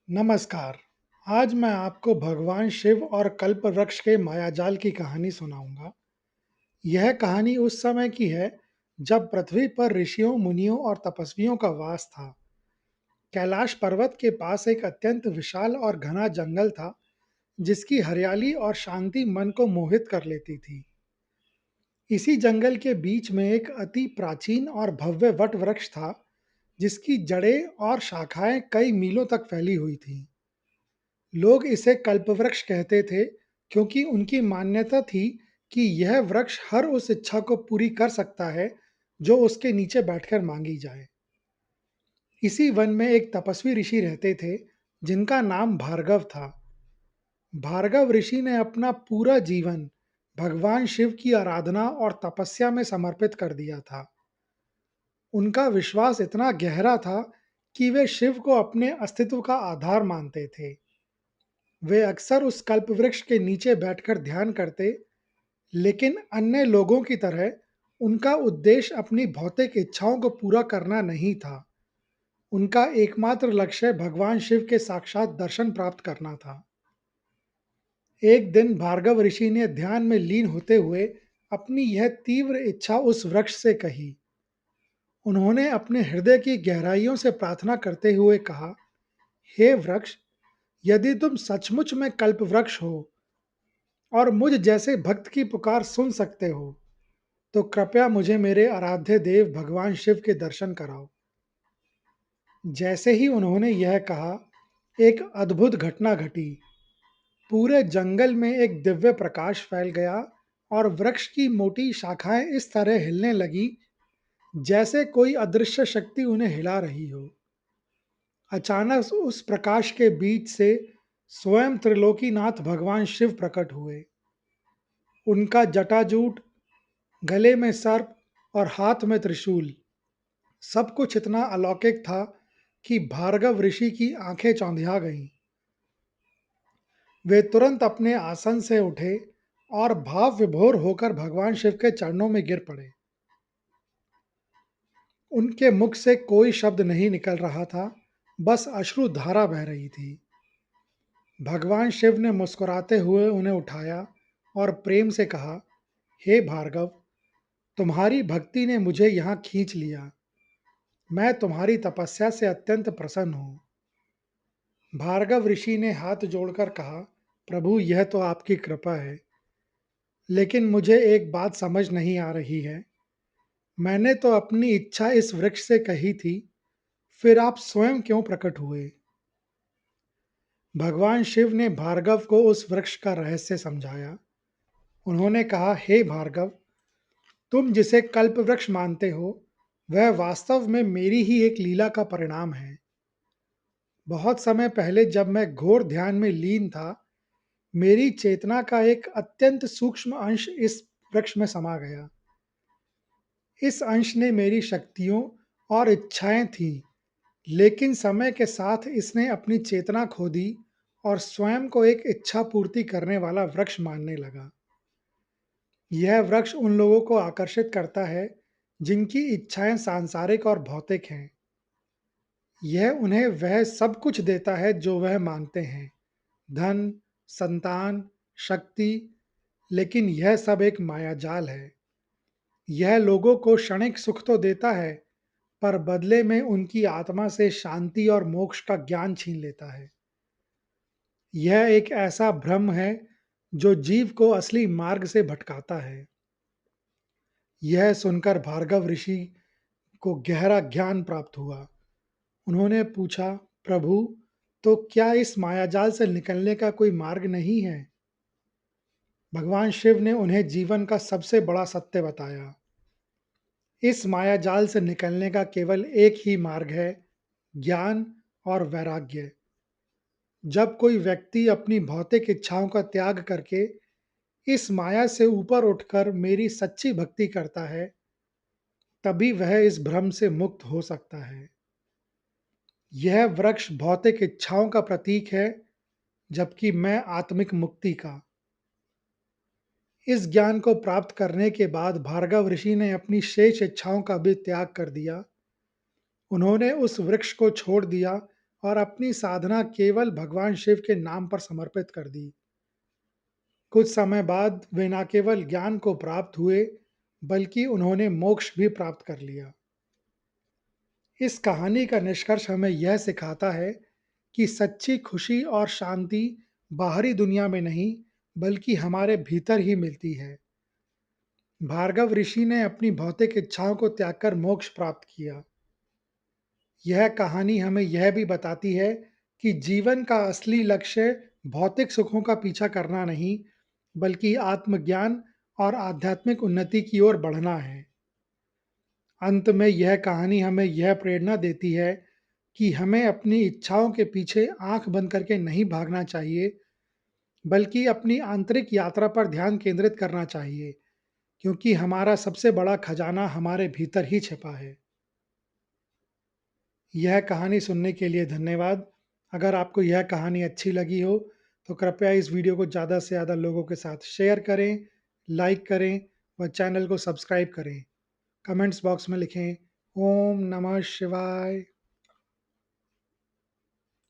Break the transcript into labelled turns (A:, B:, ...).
A: नमस्कार। आज मैं आपको भगवान शिव और कल्प वृक्ष के मायाजाल की कहानी सुनाऊंगा। यह कहानी उस समय की है जब पृथ्वी पर ऋषियों, मुनियों और तपस्वियों का वास था। कैलाश पर्वत के पास एक अत्यंत विशाल और घना जंगल था, जिसकी हरियाली और शांति मन को मोहित कर लेती थी। इसी जंगल के बीच में एक अति प्राचीन और भव्य वट वृक्ष था, जिसकी जड़ें और शाखाएं कई मीलों तक फैली हुई थीं। लोग इसे कल्पवृक्ष कहते थे, क्योंकि उनकी मान्यता थी कि यह वृक्ष हर उस इच्छा को पूरी कर सकता है जो उसके नीचे बैठकर मांगी जाए। इसी वन में एक तपस्वी ऋषि रहते थे, जिनका नाम भार्गव था। भार्गव ऋषि ने अपना पूरा जीवन भगवान शिव की आराधना और तपस्या में समर्पित कर दिया था। उनका विश्वास इतना गहरा था कि वे शिव को अपने अस्तित्व का आधार मानते थे। वे अक्सर उस कल्पवृक्ष के नीचे बैठकर ध्यान करते, लेकिन अन्य लोगों की तरह उनका उद्देश्य अपनी भौतिक इच्छाओं को पूरा करना नहीं था। उनका एकमात्र लक्ष्य भगवान शिव के साक्षात दर्शन प्राप्त करना था। एक दिन भार्गव ऋषि ने ध्यान में लीन होते हुए अपनी यह तीव्र इच्छा उस वृक्ष से कही। उन्होंने अपने हृदय की गहराइयों से प्रार्थना करते हुए कहा, हे वृक्ष, यदि तुम सचमुच में कल्प वृक्ष हो और मुझ जैसे भक्त की पुकार सुन सकते हो, तो कृपया मुझे मेरे आराध्य देव भगवान शिव के दर्शन कराओ। जैसे ही उन्होंने यह कहा, एक अद्भुत घटना घटी। पूरे जंगल में एक दिव्य प्रकाश फैल गया और वृक्ष की मोटी शाखाएं इस तरह हिलने लगी जैसे कोई अदृश्य शक्ति उन्हें हिला रही हो। अचानक उस प्रकाश के बीच से स्वयं त्रिलोकीनाथ भगवान शिव प्रकट हुए। उनका जटाजूट, गले में सर्प और हाथ में त्रिशूल, सब कुछ इतना अलौकिक था कि भार्गव ऋषि की आंखें चौंधिया गईं। वे तुरंत अपने आसन से उठे और भाव विभोर होकर भगवान शिव के चरणों में गिर पड़े। उनके मुख से कोई शब्द नहीं निकल रहा था, बस अश्रु धारा बह रही थी। भगवान शिव ने मुस्कुराते हुए उन्हें उठाया और प्रेम से कहा, हे भार्गव, तुम्हारी भक्ति ने मुझे यहाँ खींच लिया। मैं तुम्हारी तपस्या से अत्यंत प्रसन्न हूँ। भार्गव ऋषि ने हाथ जोड़कर कहा, प्रभु, यह तो आपकी कृपा है, लेकिन मुझे एक बात समझ नहीं आ रही है। मैंने तो अपनी इच्छा इस वृक्ष से कही थी, फिर आप स्वयं क्यों प्रकट हुए? भगवान शिव ने भार्गव को उस वृक्ष का रहस्य समझाया। उन्होंने कहा, हे भार्गव, तुम जिसे कल्प वृक्ष मानते हो, वह वास्तव में मेरी ही एक लीला का परिणाम है। बहुत समय पहले जब मैं घोर ध्यान में लीन था, मेरी चेतना का एक अत्यंत सूक्ष्म अंश इस वृक्ष में समा गया। इस अंश ने मेरी शक्तियों और इच्छाएं थी, लेकिन समय के साथ इसने अपनी चेतना खो दी और स्वयं को एक इच्छा पूर्ति करने वाला वृक्ष मानने लगा। यह वृक्ष उन लोगों को आकर्षित करता है जिनकी इच्छाएं सांसारिक और भौतिक हैं। यह उन्हें वह सब कुछ देता है जो वह मांगते हैं, धन, संतान, शक्ति, लेकिन यह सब एक मायाजाल है। यह लोगों को क्षणिक सुख तो देता है, पर बदले में उनकी आत्मा से शांति और मोक्ष का ज्ञान छीन लेता है। यह एक ऐसा भ्रम है जो जीव को असली मार्ग से भटकाता है। यह सुनकर भार्गव ऋषि को गहरा ज्ञान प्राप्त हुआ। उन्होंने पूछा, प्रभु, तो क्या इस मायाजाल से निकलने का कोई मार्ग नहीं है? भगवान शिव ने उन्हें जीवन का सबसे बड़ा सत्य बताया। इस मायाजाल से निकलने का केवल एक ही मार्ग है, ज्ञान और वैराग्य। जब कोई व्यक्ति अपनी भौतिक इच्छाओं का त्याग करके इस माया से ऊपर उठकर मेरी सच्ची भक्ति करता है, तभी वह इस भ्रम से मुक्त हो सकता है। यह वृक्ष भौतिक इच्छाओं का प्रतीक है, जबकि मैं आत्मिक मुक्ति का। इस ज्ञान को प्राप्त करने के बाद भार्गव ऋषि ने अपनी शेष इच्छाओं का भी त्याग कर दिया। उन्होंने उस वृक्ष को छोड़ दिया और अपनी साधना केवल भगवान शिव के नाम पर समर्पित कर दी। कुछ समय बाद वे न केवल ज्ञान को प्राप्त हुए, बल्कि उन्होंने मोक्ष भी प्राप्त कर लिया। इस कहानी का निष्कर्ष हमें यह सिखाता है कि सच्ची खुशी और शांति बाहरी दुनिया में नहीं, बल्कि हमारे भीतर ही मिलती है। भार्गव ऋषि ने अपनी भौतिक इच्छाओं को त्याग कर मोक्ष प्राप्त किया। यह कहानी हमें यह भी बताती है कि जीवन का असली लक्ष्य भौतिक सुखों का पीछा करना नहीं, बल्कि आत्मज्ञान और आध्यात्मिक उन्नति की ओर बढ़ना है। अंत में यह कहानी हमें यह प्रेरणा देती है कि हमें अपनी इच्छाओं के पीछे आंख बंद करके नहीं भागना चाहिए, बल्कि अपनी आंतरिक यात्रा पर ध्यान केंद्रित करना चाहिए, क्योंकि हमारा सबसे बड़ा खजाना हमारे भीतर ही छिपा है। यह कहानी सुनने के लिए धन्यवाद। अगर आपको यह कहानी अच्छी लगी हो, तो कृपया इस वीडियो को ज़्यादा से ज़्यादा लोगों के साथ शेयर करें, लाइक करें व चैनल को सब्सक्राइब करें। कमेंट्स बॉक्स में लिखें, ओम नमः शिवाय।